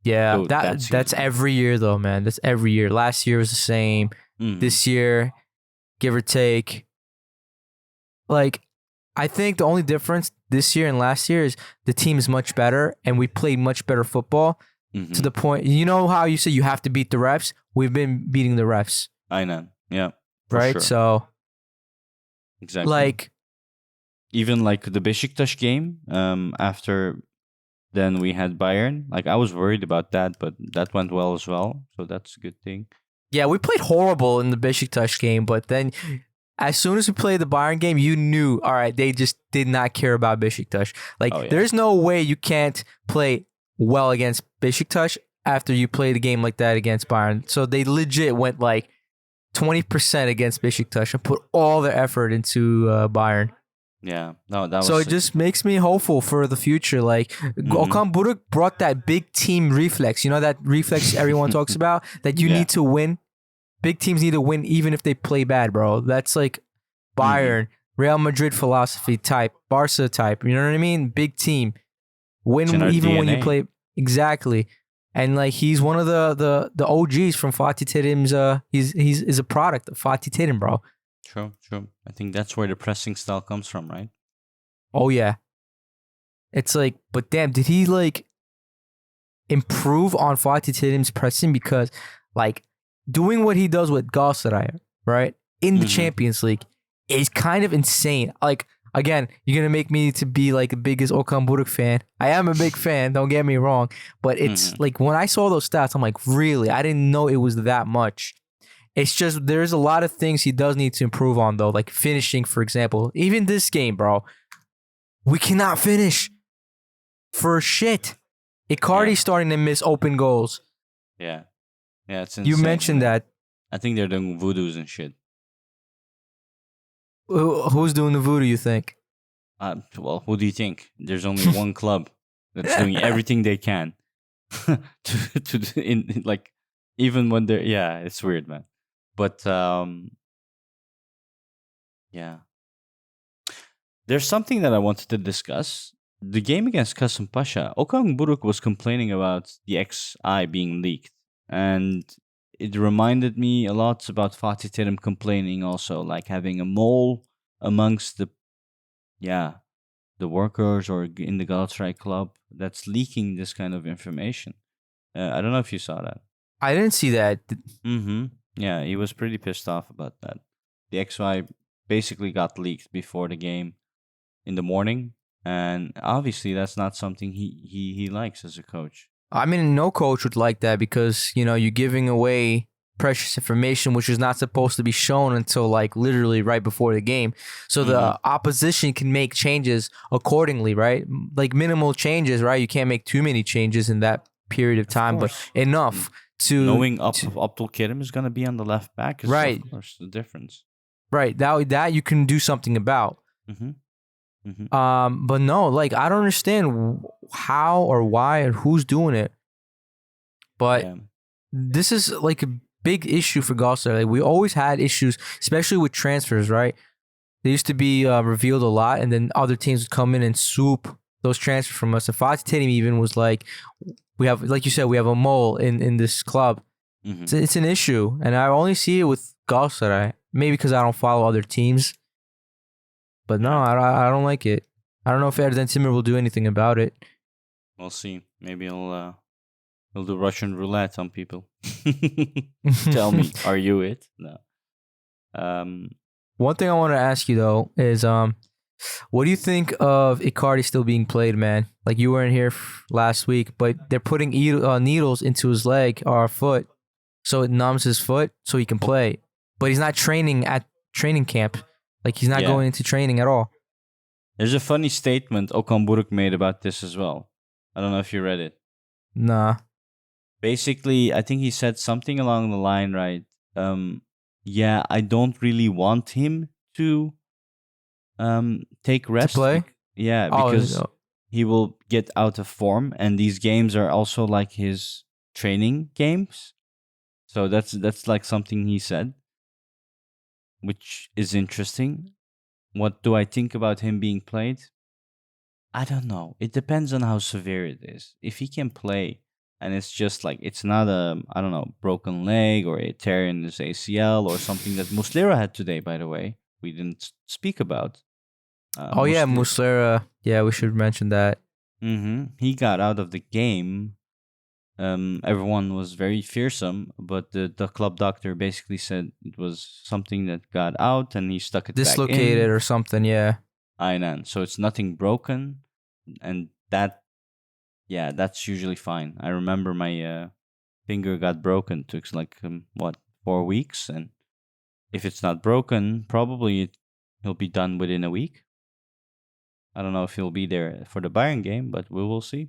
Yeah, Dude, that's every year though, man. That's every year. Last year was the same. Mm. This year, give or take. Like, I think the only difference this year and last year is the team is much better and we played much better football Mhm. to the point. You know how you say you have to beat the refs? We've been beating the refs, I know. Yeah. For right? sure. So, Exactly. like, even like the Besiktas game, after then we had Bayern. Like I was worried about that, but that went well as well. So that's a good thing. yeah, we played horrible in the Besiktas game, but then as soon as we played the Bayern game, you knew, all right, they just did not care about Besiktas. Like, Oh, yeah. there's no way you can't play well against Besiktas after you played a game like that against Bayern. So they legit went like 20% against Besiktas and put all their effort into Bayern. Yeah. No, that was So it just makes me hopeful for the future. Like, Okan Buruk brought that big team reflex. You know that reflex everyone talks about? That you Yeah. need to win. Big teams need to win even if they play bad, bro. That's like Bayern, Real Madrid philosophy type, Barca type. You know what I mean? Big team. Win in our even when you DNA. play. Exactly. And like he's one of the OGs from Fatih Terim's he's a product of Fatih Terim, bro. True. I think that's where the pressing style comes from, right? Oh yeah. It's like, but damn, did he like improve on Fatih Terim's pressing? Because like doing what he does with Galatasaray, right, in the Mhm. Champions League is kind of insane. Like, again, you're gonna make me to be like the biggest Okan Buruk fan. I am a big fan, don't get me wrong, but it's like when I saw those stats, I'm like, really? I didn't know it was that much. It's just there's a lot of things he does need to improve on though, like finishing, for example. Even this game, bro, we cannot finish for shit. Icardi's starting to miss open goals. Yeah. Yeah, it's insane. You mentioned that. I think they're doing voodoos and shit. Who's doing the voodoo, you think? Well, who do you think? There's only one club that's doing everything they can in like even when they're it's weird, man. But yeah, there's something that I wanted to discuss. The game against Kasimpasa, Okan Buruk was complaining about the XI being leaked, and it reminded me a lot about Fatih Terim complaining also, like having a mole amongst the workers or in the Galatasaray club that's leaking this kind of information. I don't know if you saw that. I didn't see that. Mm-hmm. Yeah, he was pretty pissed off about that. The XY basically got leaked before the game in the morning, and obviously that's not something he likes as a coach. I mean, no coach would like that because, you know, you're giving away precious information which is not supposed to be shown until like literally right before the game. So the opposition can make changes accordingly, right? Like minimal changes, right? You can't make too many changes in that period of time, but enough to knowing Abdul Kerim is going to be on the left back is right. Of course the difference. Right. That you can do something about. But no, like I don't understand how or why and who's doing it. But this is like a big issue for Galatasaray. Like we always had issues, especially with transfers, right? They used to be revealed a lot, and then other teams would come in and swoop those transfers from us. And Fatih Terim even was like, we have, like you said, we have a mole in this club. It's an issue, and I only see it with Galatasaray. Maybe because I don't follow other teams. But no, I don't like it. I don't know if Erden Timur will do anything about it. We'll see. Maybe he'll do Russian roulette on people. Tell me, are you it? No. One thing I want to ask you though is, what do you think of Icardi still being played, man? Like you weren't here last week, but they're putting needles into his leg or foot, so it numbs his foot so he can play. But he's not training at training camp. Like, he's not going into training at all. There's a funny statement Okan Buruk made about this as well. I don't know if you read it. Nah. Basically, I think he said something along the line, right? I don't really want him to take rest. To play? Because he will get out of form. And these games are also like his training games. So that's like something he said, which is interesting. What do I think about him being played? I don't know. It depends on how severe it is. If he can play and it's just like, it's not broken leg or a tear in his ACL or something that Muslera had today, by the way, we didn't speak about. Muslera. Yeah, we should mention that. He got out of the game. Everyone was very fearsome, but the club doctor basically said it was something that got out and he stuck it dislocated back in. Or something, yeah. So it's nothing broken, and that's usually fine. I remember my finger got broken. Took like 4 weeks, and if it's not broken, probably he'll be done within a week. I don't know if he'll be there for the Bayern game, but we will see.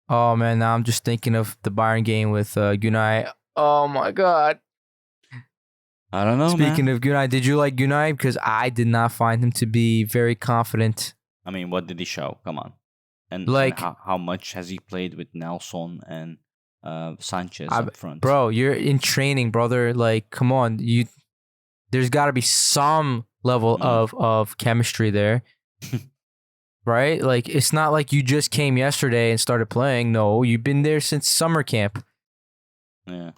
Oh man, now I'm just thinking of the Bayern game with Günay. Oh my god. I don't know, Speaking man. of Günay, did you like Günay? Because I did not find him to be very confident. I mean, what did he show? Come on. And how much has he played with Nelson and Sanchez up front? Bro, you're in training, brother. Like, come on. There's got to be some level of chemistry there. Right? Like, it's not like you just came yesterday and started playing. No, you've been there since summer camp. Yeah.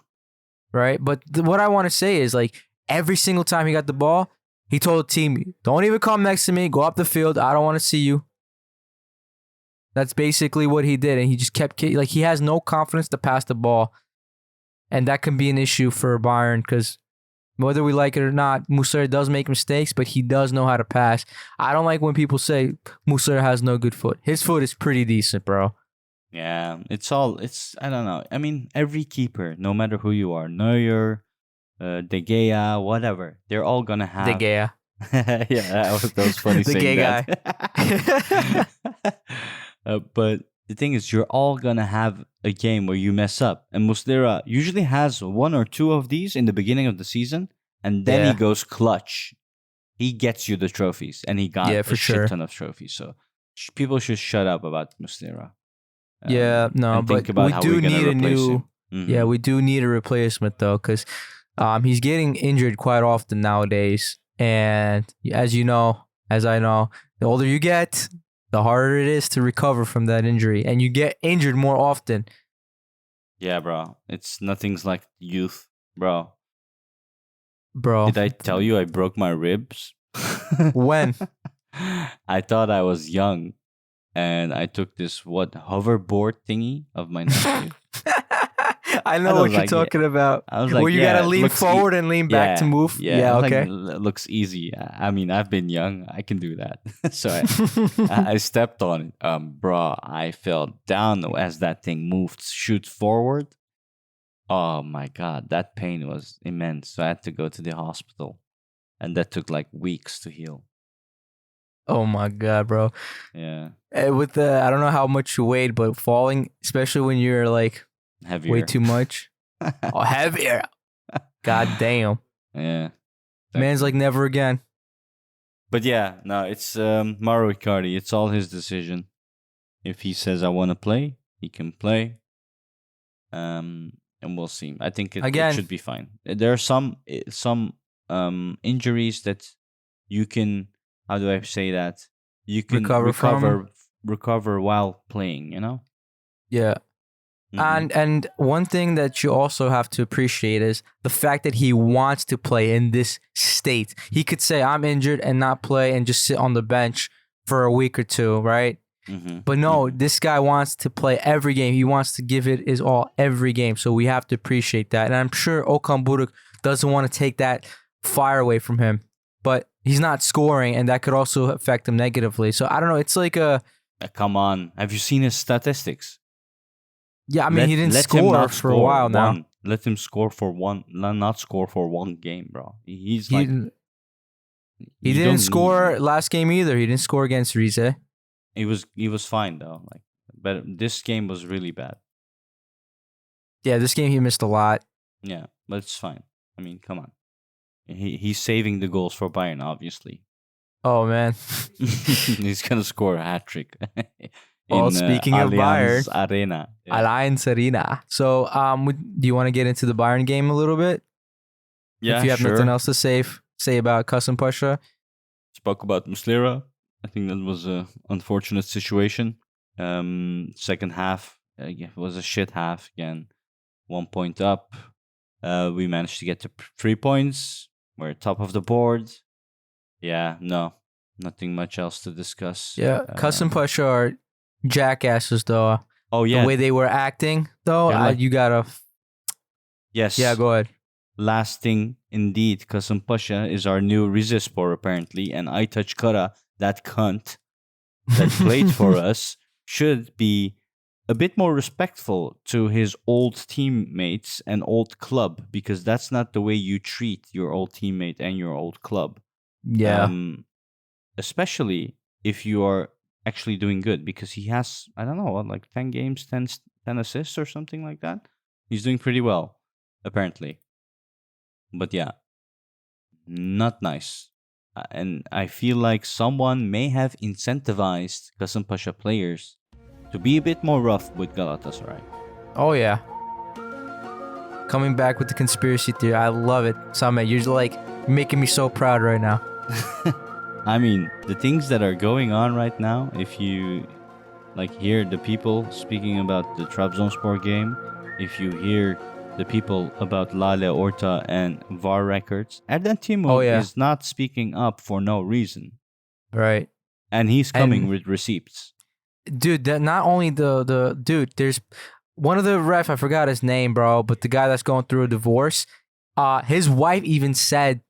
Right? But what I want to say is, like, every single time he got the ball, he told the team, don't even come next to me. Go up the field. I don't want to see you. That's basically what he did. And he just kept, like, he has no confidence to pass the ball. And that can be an issue for Bayern because whether we like it or not, Muslera does make mistakes, but he does know how to pass. I don't like when people say Muslera has no good foot. His foot is pretty decent, bro. Yeah, I don't know. I mean, every keeper, no matter who you are, Neuer, De Gea, whatever, they're all going to have... De Gea. Yeah, that was funny the saying gay that. Guy. But the thing is, you're all going to have a game where you mess up. And Muslera usually has 1 or 2 of these in the beginning of the season. And then he goes clutch. He gets you the trophies. And he got a shit ton of trophies. So people should shut up about Muslera. But we do need a new... Yeah, we do need a replacement, though. Because he's getting injured quite often nowadays. And as you know, as I know, the older you get, the harder it is to recover from that injury. And you get injured more often. Yeah, bro. Nothing's like youth Bro, bro. did I tell you I broke my ribs? When? I thought I was young, and I took this hoverboard thingy of my nephew. I know I what was you're like, talking about. I was Where like, you yeah, gotta it lean looks forward and lean back to move. Yeah, I was okay. like, it looks easy. I mean, I've been young. I can do that. So I stepped on it. Bro, I fell down as that thing moved, shoot forward. Oh my God, that pain was immense. So I had to go to the hospital, and that took like weeks to heal. Oh my God, bro. Yeah, With the, I don't know how much you weighed, but falling, especially when you're like heavier. way too much. Oh, heavier. God damn. Yeah, Man's like never again. but yeah, no, it's Mauro Icardi. It's all his decision. If he says I want to play, he can play. And we'll see. I think it should be fine. There are some injuries that you can. How do I say that? You can recover while playing. You know. Yeah. Mhm. And one thing that you also have to appreciate is the fact that he wants to play in this state. He could say, I'm injured and not play and just sit on the bench for a week or two, right? Mhm. But no, Mhm. this guy wants to play every game. He wants to give it his all every game. So we have to appreciate that. And I'm sure Okan Buruk doesn't want to take that fire away from him. But he's not scoring, and that could also affect him negatively. So I don't know. It's like a... Come on. Have you seen his statistics? Yeah, I mean, he didn't him score not for a while now. Let him score for one. Not score for one game, bro. He's He like didn't, he you didn't don't score need- last game either. He didn't score against Rize. He was fine though. Like, but this game was really bad. Yeah, this game he missed a lot. Yeah, but it's fine. I mean, come on. He's saving the goals for Bayern, obviously. Oh, man. He's gonna score a hat trick. Well, speaking of Allianz Bayern, Arena. Yeah. Allianz Arena. So, do you want to get into the Bayern game a little bit? Yeah, If you have sure. nothing else to say about Kasimpasa. Spoke about Muslera. I think that was a unfortunate situation. Second half was a shit half again. 1 point up. We managed to get to 3 points. We're top of the board. Yeah, no, nothing much else to discuss. Yeah, Kasimpasa are jackasses, though. Oh yeah. The way they were acting, though, They're like- you gotta... Yes. Yeah, go ahead. Last thing, indeed, Kasimpasa is our new Rizespor apparently, and Aytaç Kara, that cunt that played for us, should be a bit more respectful to his old teammates and old club, because that's not the way you treat your old teammate and your old club. Yeah. Especially if you are actually doing good, because he has, I don't know, what, like 10 games, 10 assists or something like that. He's doing pretty well, apparently. But yeah, not nice. And I feel like someone may have incentivized Kasimpasa players to be a bit more rough with Galatasaray. Oh, yeah. Coming back with the conspiracy theory. I love it. Samet, you're like making me so proud right now. I mean, the things that are going on right now, if you like hear the people speaking about the Trabzonspor game, if you hear the people about Lale Orta and VAR records, Erden Timur is not speaking up for no reason. Right. And he's coming with receipts. Dude, that not only the dude, there's one of the ref, I forgot his name, bro, but the guy that's going through a divorce, his wife even said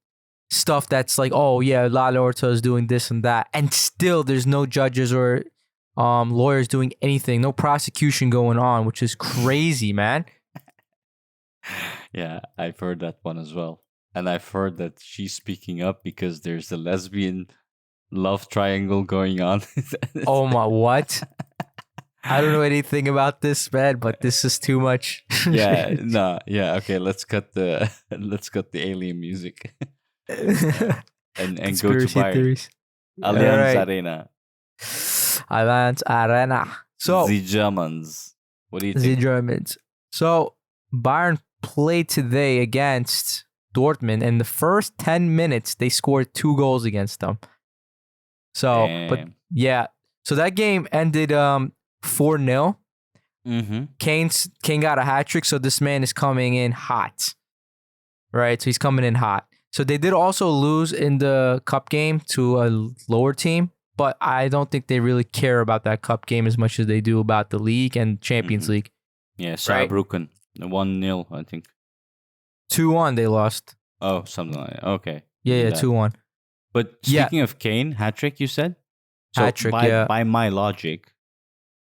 stuff that's like, oh yeah, Lale Orta is doing this and that, and still there's no judges or lawyers doing anything, no prosecution going on, which is crazy, man. Yeah, I've heard that one as well. And I've heard that she's speaking up because there's a lesbian love triangle going on. Oh my, what? I don't know anything about this, man, but this is too much. Yeah, no, yeah, okay, let's cut the alien music. and go to Bayern. Theories. Allianz Arena. Allianz Arena. So the Germans. What do you the think? Germans. So Bayern played today against Dortmund. In the first 10 minutes, they scored 2 goals against them. So, but yeah. So that game ended 4-0. Mm-hmm. Kane got a hat trick, so this man is coming in hot. right? So he's coming in hot. So they did also lose in the cup game to a lower team, but I don't think they really care about that cup game as much as they do about the league and Champions League. Yeah, Right. Saarbrücken. 1-0, I think. 2-1 they lost. Oh, something like that. Okay. Yeah, That. 2-1. But Yeah. speaking of Kane, hat-trick, you said? So Hat-trick, by, yeah. by my logic,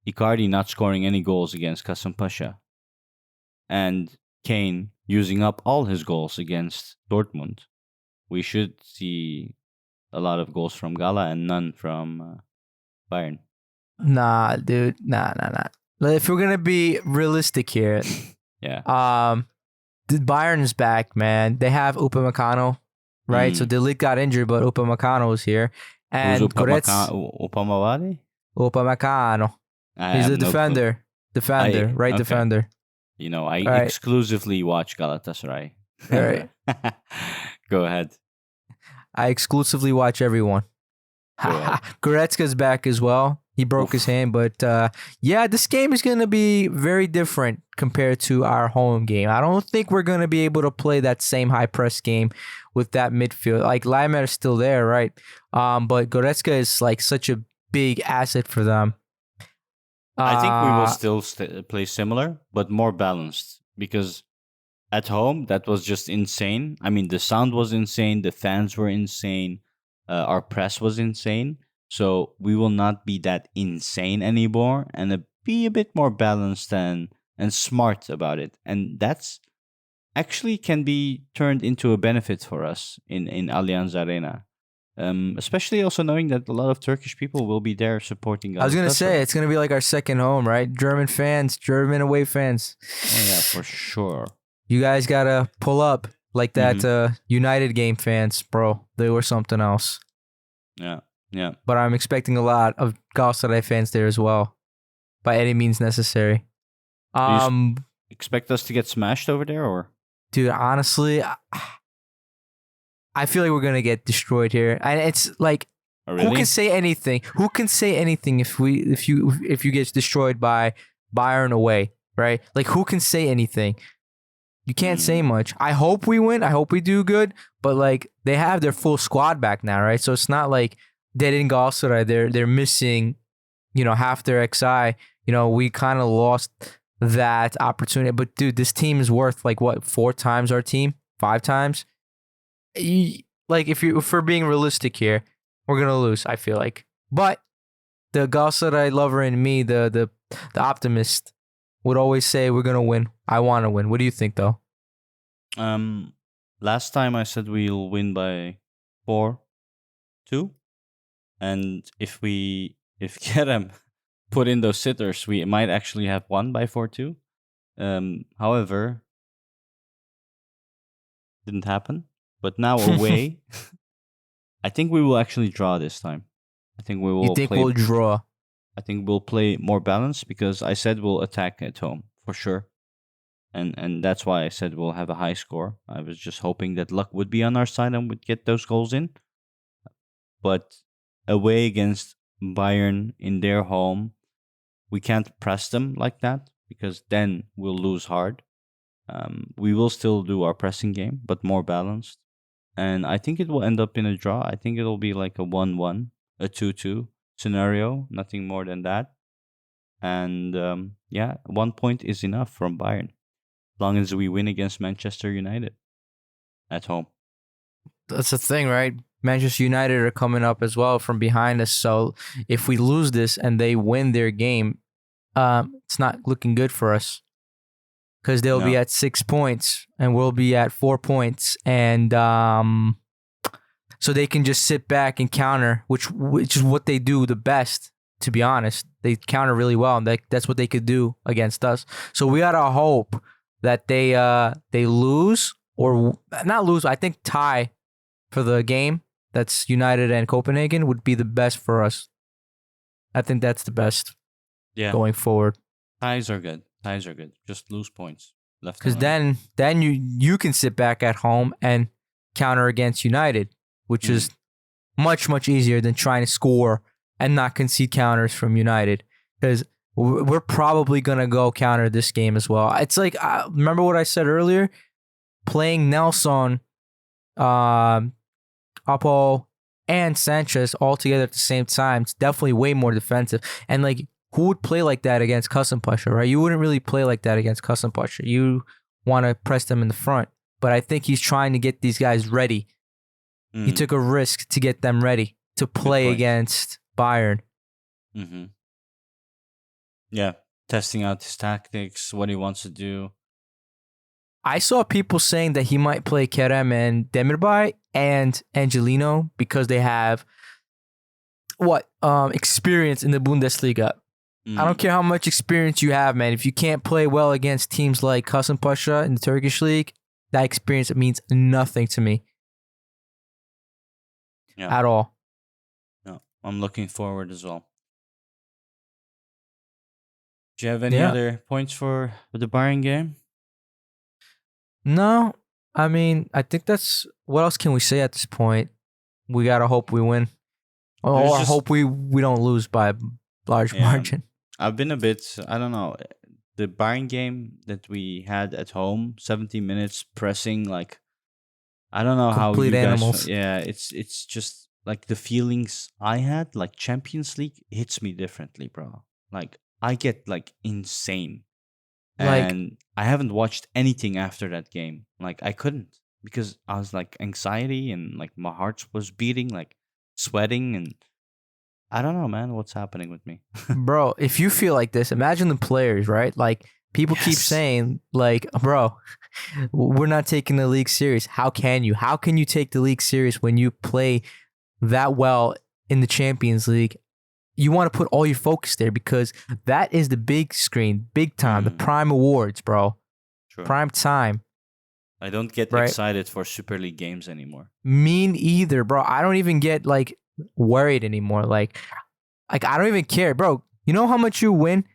Icardi not scoring any goals against Kasimpasa and Kane using up all his goals against Dortmund, we should see a lot of goals from Gala and none from Bayern. Nah, dude. Nah. If we're gonna be realistic here, Yeah. the Bayern is back, man. They have Upamecano, right? So De Ligt got injured, but Upamecano is here. And Who's Upamecano. Upamawadi? I He's have a no clue. defender, right okay. defender. You know, I Right. exclusively watch Galatasaray. Right. Go ahead. I exclusively watch everyone. Go ahead. Goretzka's back as well. He broke his hand, but yeah, this game is going to be very different compared to our home game. I don't think we're going to be able to play that same high press game with that midfield. Like Leimer is still there, right? But Goretzka is like such a big asset for them. I think we will still play similar, but more balanced. Because at home, that was just insane. I mean, the sound was insane. The fans were insane. Our press was insane. So we will not be that insane anymore and be a bit more balanced and smart about it. And that's actually can be turned into a benefit for us in Allianz Arena. Especially also knowing that a lot of Turkish people will be there supporting us. I was going to say, it's going to be like our second home, right? German away fans. Oh, yeah, for sure. You guys got to pull up like that United game fans, bro. They were something else. Yeah. But I'm expecting a lot of Galatasaray fans there as well, by any means necessary. Expect us to get smashed over there, or? Dude, honestly, I feel like we're gonna get destroyed here, and it's like, Oh, really? who can say anything? Who can say anything if you get destroyed by Bayern away, right? Like, who can say anything? You can't say much. I hope we win. I hope we do good. But like, they have their full squad back now, right? So it's not like they didn't go outside. They're missing, half their XI. We kind of lost that opportunity. But dude, this team is worth like what, 4 times our team, 5 times. If we're being realistic here, we're gonna lose. I feel like, but the Galatasaray lover in me, the optimist, would always say we're gonna win. I want to win. What do you think, though? Last time I said we'll win by 4-2, and if Kerem put in those sitters, we might actually have won by 4-2. However, didn't happen. But now away, I think we will actually draw this time. I think we will. You think we'll draw? I think we'll play more balanced because I said we'll attack at home for sure, and that's why I said we'll have a high score. I was just hoping that luck would be on our side and would get those goals in. But away against Bayern in their home, we can't press them like that because then we'll lose hard. We will still do our pressing game, but more balanced. And I think it will end up in a draw. I think it'll be like a 1-1, a 2-2 scenario, nothing more than that. And 1 point is enough from Bayern, as long as we win against Manchester United at home. That's the thing, right? Manchester United are coming up as well from behind us. So if we lose this and they win their game, it's not looking good for us. Because they'll be at 6 points and we'll be at 4 points. And so they can just sit back and counter, which is what they do the best, to be honest. They counter really well, and that's what they could do against us. So we got to hope that they lose, or not lose, I think tie for the game. That's United and Copenhagen would be the best for us. I think that's the best going forward. Ties are good. Just lose points. Because then you can sit back at home and counter against United, which is much, much easier than trying to score and not concede counters from United. Because we're probably going to go counter this game as well. It's like, remember what I said earlier? playing Nelson, Apo, and Sanchez all together at the same time, it's definitely way more defensive. And like, who would play like that against Kasimpasa, right? You wouldn't really play like that against Kasimpasa. You want to press them in the front. But I think he's trying to get these guys ready. He took a risk to get them ready to play against Bayern. Mm-hmm. Yeah, testing out his tactics, what he wants to do. I saw people saying that he might play Kerem and Demirbay and Angelino because they have experience in the Bundesliga. I don't care how much experience you have, man. If you can't play well against teams like Kasimpasa in the Turkish league, that experience means nothing to me at all. No, I'm looking forward as well. Do you have any other points for the Bayern game? No, I mean, I think that's what else can we say at this point? We gotta hope we win, or hope we don't lose by a large margin. I've been a bit, I don't know, the Bayern game that we had at home, 70 minutes pressing, like, I don't know how you guys, animals. Yeah, it's just like the feelings I had, like Champions League hits me differently, bro. Like, I get like insane. And I haven't watched anything after that game. Like, I couldn't because I was like anxiety and like my heart was beating, like sweating, and I don't know, man, what's happening with me. Bro, if you feel like this, imagine the players, right? Like, people keep saying, like, bro, we're not taking the league serious. How can you? How can you take the league serious when you play that well in the Champions League? You want to put all your focus there because that is the big screen, big time, the prime awards, bro. True. Prime time. I don't get excited for Super League games anymore. Me either, bro. I don't even get like worried anymore. Like I don't even care, bro. You know how much you win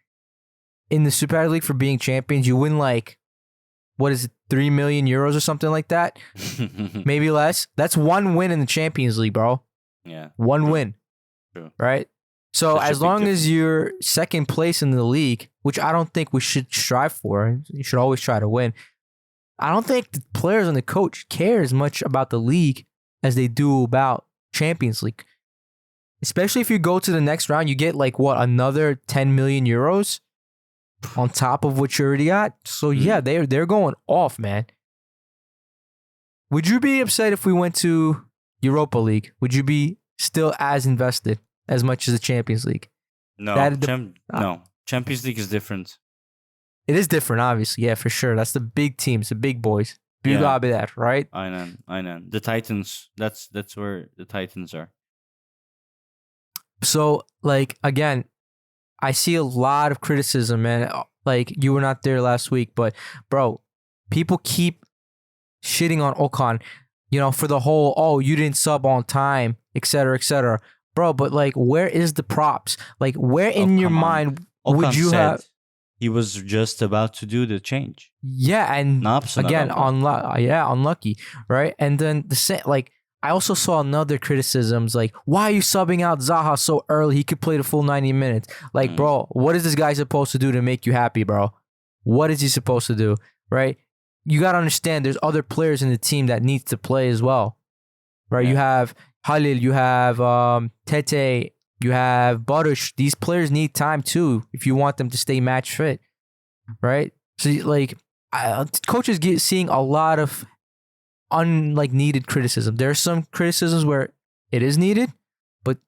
in the Super League for being champions? You win like, what is it, 3 million euros or something like that? Maybe less. That's one win in the Champions League, bro. Yeah. One win. True. Right? So Such a as big long as difference. you're second place in the league, which I don't think we should strive for, you should always try to win. I don't think the players and the coach care as much about the league as they do about Champions League. Especially if you go to the next round, you get like another 10 million euros on top of what you already got. So yeah, they're going off, man. Would you be upset if we went to Europa League? Would you be still as invested as much as the Champions League? No, no. Champions League is different. It is different, obviously. Yeah, for sure. That's the big teams, the big boys. You gotta be that, right? I know. The Titans, that's where the Titans are. So, like, again, I see a lot of criticism, man. Like, you were not there last week, but, bro, people keep shitting on Okan, for the whole, you didn't sub on time, et cetera, et cetera. Bro, but, like, where is the props? Like, where in your mind would you have... He was just about to do the change. Yeah, and again, unlucky, right? And then I also saw another criticisms like, why are you subbing out Zaha so early? He could play the full 90 minutes. Like, bro, what is this guy supposed to do to make you happy, bro? What is he supposed to do, right? You got to understand there's other players in the team that needs to play as well, right? Yeah. You have Halil, you have Tete, you have Baruch. These players need time too if you want them to stay match fit, right? So, like, coaches seeing a lot of needed criticism. There are some criticisms where it is needed, but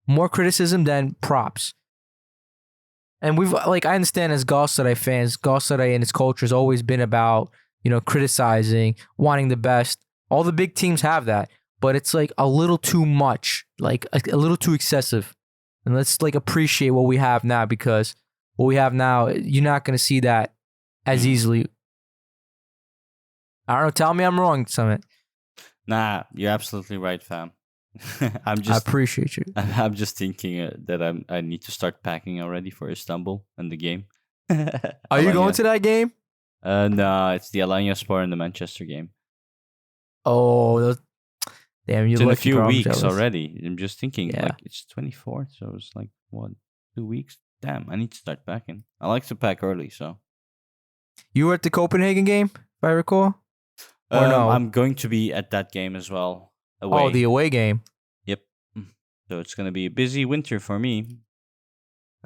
more criticism than props. And I understand as Galatasaray fans, Galatasaray and its culture has always been about, criticizing, wanting the best. All the big teams have that, but it's like a little too much, like a little too excessive. And let's appreciate what we have now, because what we have now, you're not going to see that as easily. I don't know. Tell me I'm wrong, Samet. Nah, you're absolutely right, fam. I appreciate you. I'm just thinking that I need to start packing already for Istanbul and the game. Are you going to that game? No, it's the Alanya Sport and the Manchester game. Oh, damn! You're it's in lucky, a few bro. weeks already. I'm just thinking, Yeah. It's 24th, so it's 2 weeks. Damn, I need to start packing. I like to pack early, so. You were at the Copenhagen game, if I recall. Or no? I'm going to be at that game as well. Away. Oh, the away game. Yep. So it's going to be a busy winter for me.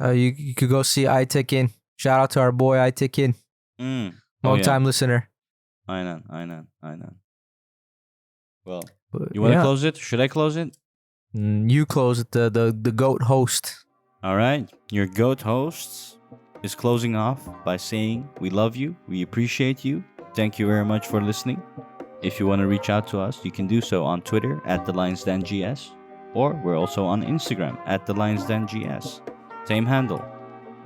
You could go see Aytekin. Shout out to our boy Aytekin. Long time listener. I know. Well, But, you want to yeah. close it? Should I close it? You close it. The GOAT host. All right. Your GOAT host is closing off by saying, we love you. We appreciate you. Thank you very much for listening. If you want to reach out to us, you can do so on Twitter at TheLionsDenGS, or we're also on Instagram at TheLionsDenGS. Same handle.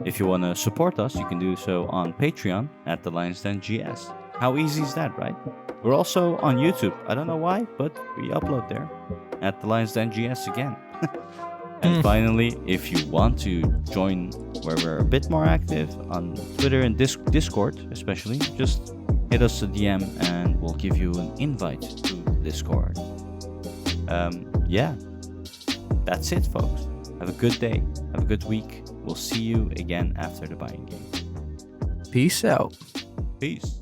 If you want to support us, you can do so on Patreon at TheLionsDenGS. How easy is that, right? We're also on YouTube. I don't know why, but we upload there at TheLionsDenGS again. And finally, if you want to join where we're a bit more active on Twitter and Discord especially, just hit us a DM and we'll give you an invite to Discord. Yeah, that's it, folks. Have a good day. Have a good week. We'll see you again after the buying game. Peace out. Peace.